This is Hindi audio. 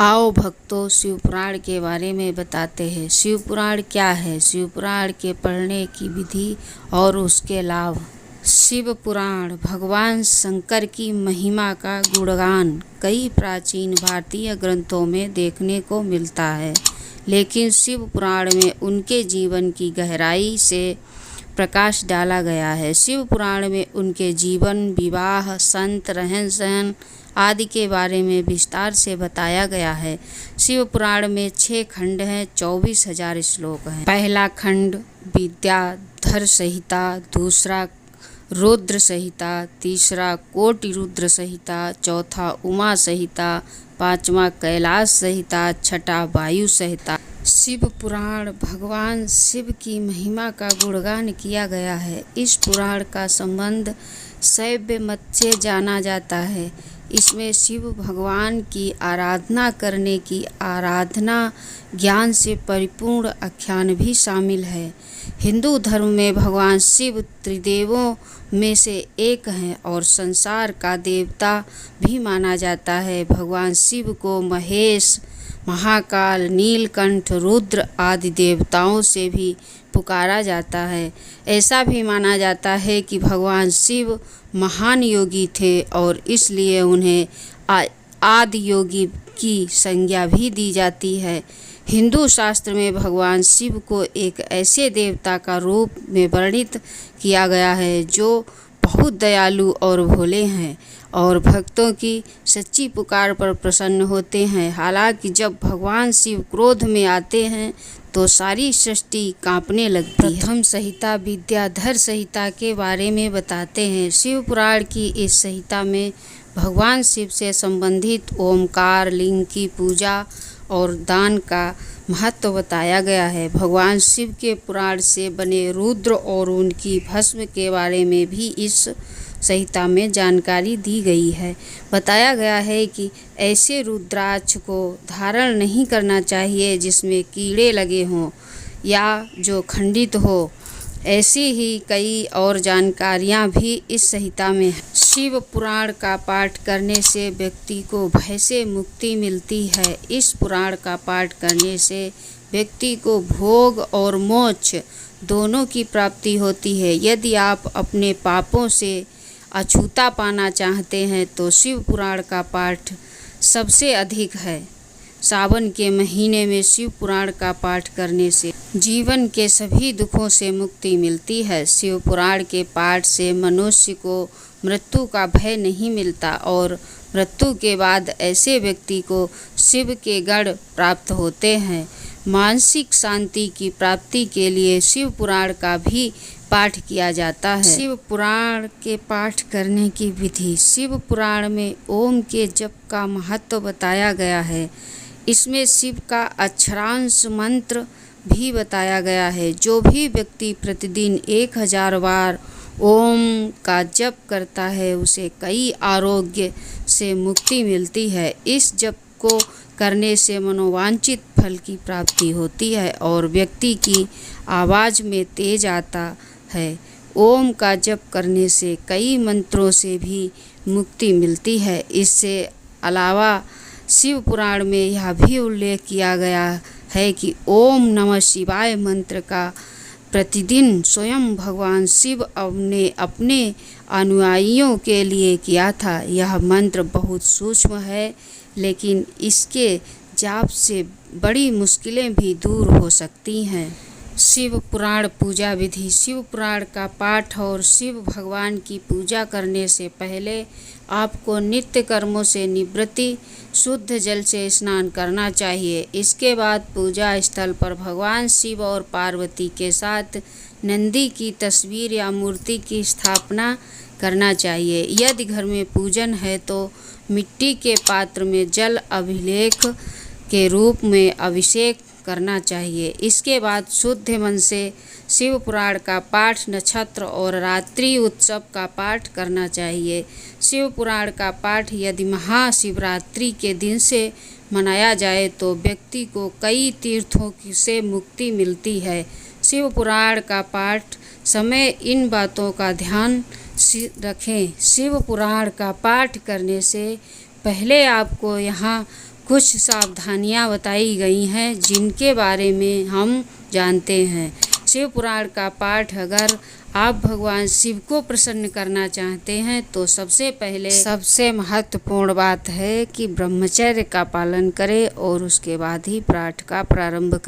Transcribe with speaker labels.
Speaker 1: आओ भक्तों, शिवपुराण के बारे में बताते हैं। शिवपुराण क्या है? शिवपुराण के पढ़ने की विधि और उसके लाभ। शिवपुराण भगवान शंकर की महिमा का गुणगान कई प्राचीन भारतीय ग्रंथों में देखने को मिलता है, लेकिन शिवपुराण में उनके जीवन की गहराई से प्रकाश डाला गया है। शिवपुराण में उनके जीवन, विवाह, संत, रहन सहन आदि के बारे में विस्तार से बताया गया है। शिवपुराण में 6 खंड हैं, 24,000 श्लोक हैं। पहला खंड विद्याधर संहिता, दूसरा रुद्र संहिता, तीसरा कोटि रुद्र संहिता, चौथा उमा संहिता, पांचवा कैलाश संहिता, छठा वायु संहिता। शिव पुराण भगवान शिव की महिमा का गुणगान किया गया है। इस पुराण का संबंध शैव मत से जाना जाता है। इसमें शिव भगवान की आराधना करने की आराधना ज्ञान से परिपूर्ण आख्यान भी शामिल है। हिंदू धर्म में भगवान शिव त्रिदेवों में से एक हैं और संसार का देवता भी माना जाता है। भगवान शिव को महेश, महाकाल, नीलकंठ, रुद्र आदि देवताओं से भी पुकारा जाता है। ऐसा भी माना जाता है कि भगवान शिव महान योगी थे और इसलिए उन्हें आदि योगी की संज्ञा भी दी जाती है। हिंदू शास्त्र में भगवान शिव को एक ऐसे देवता का रूप में वर्णित किया गया है जो बहुत दयालु और भोले हैं और भक्तों की सच्ची पुकार पर प्रसन्न होते हैं। हालांकि जब भगवान शिव क्रोध में आते हैं तो सारी सृष्टि कांपने लगती है। प्रथम संहिता विद्याधर संहिता के बारे में बताते हैं। शिव पुराण की इस संहिता में भगवान शिव से संबंधित ओमकार लिंग की पूजा और दान का महत्व बताया गया है। भगवान शिव के पुराण से बने रुद्र और उनकी भस्म के बारे में भी इस संहिता में जानकारी दी गई है। बताया गया है कि ऐसे रुद्राक्ष को धारण नहीं करना चाहिए जिसमें कीड़े लगे हों या जो खंडित हो। ऐसी ही कई और जानकारियाँ भी इस संहिता में हैं। शिव पुराण का पाठ करने से व्यक्ति को भय से मुक्ति मिलती है। इस पुराण का पाठ करने से व्यक्ति को भोग और मोक्ष दोनों की प्राप्ति होती है। यदि आप अपने पापों से अछूता पाना चाहते हैं तो शिव पुराण का पाठ सबसे अधिक है। सावन के महीने में शिव पुराण का पाठ करने से जीवन के सभी दुखों से मुक्ति मिलती है। शिव पुराण के पाठ से मनुष्य को मृत्यु का भय नहीं मिलता और मृत्यु के बाद ऐसे व्यक्ति को शिव के गण प्राप्त होते हैं। मानसिक शांति की प्राप्ति के लिए शिव पुराण का भी पाठ किया जाता है। शिव पुराण के पाठ करने की विधि। शिव पुराण में ओम के जप का महत्व बताया गया है। इसमें शिव का अक्षरांश मंत्र भी बताया गया है। जो भी व्यक्ति प्रतिदिन 1000 बार ओम का जप करता है उसे कई आरोग्य से मुक्ति मिलती है। इस जप को करने से मनोवांछित फल की प्राप्ति होती है और व्यक्ति की आवाज़ में तेज आता है। ओम का जप करने से कई मंत्रों से भी मुक्ति मिलती है। इससे अलावा शिव पुराण में यह भी उल्लेख किया गया है कि ओम नमः शिवाय मंत्र का प्रतिदिन स्वयं भगवान शिव ने अपने अनुयायियों के लिए किया था। यह मंत्र बहुत सूक्ष्म है, लेकिन इसके जाप से बड़ी मुश्किलें भी दूर हो सकती हैं। शिव पुराण पूजा विधि। शिव पुराण का पाठ और शिव भगवान की पूजा करने से पहले आपको नित्य कर्मों से निवृत्ति शुद्ध जल से स्नान करना चाहिए। इसके बाद पूजा स्थल पर भगवान शिव और पार्वती के साथ नंदी की तस्वीर या मूर्ति की स्थापना करना चाहिए। यदि घर में पूजन है तो मिट्टी के पात्र में जल अभिलेख के रूप में अभिषेक करना चाहिए। इसके बाद शुद्ध मन से शिव पुराण का पाठ, नक्षत्र और रात्रि उत्सव का पाठ करना चाहिए। शिव पुराण का पाठ यदि महाशिवरात्रि के दिन से मनाया जाए तो व्यक्ति को कई तीर्थों से मुक्ति मिलती है। शिव पुराण का पाठ समय इन बातों का ध्यान रखें। शिव पुराण का पाठ करने से पहले आपको यहाँ कुछ सावधानियां बताई गई हैं जिनके बारे में हम जानते हैं। शिव पुराण का पाठ अगर आप भगवान शिव को प्रसन्न करना चाहते हैं तो सबसे पहले सबसे महत्वपूर्ण बात है कि ब्रह्मचर्य का पालन करें और उसके बाद ही पाठ का प्रारंभ करें।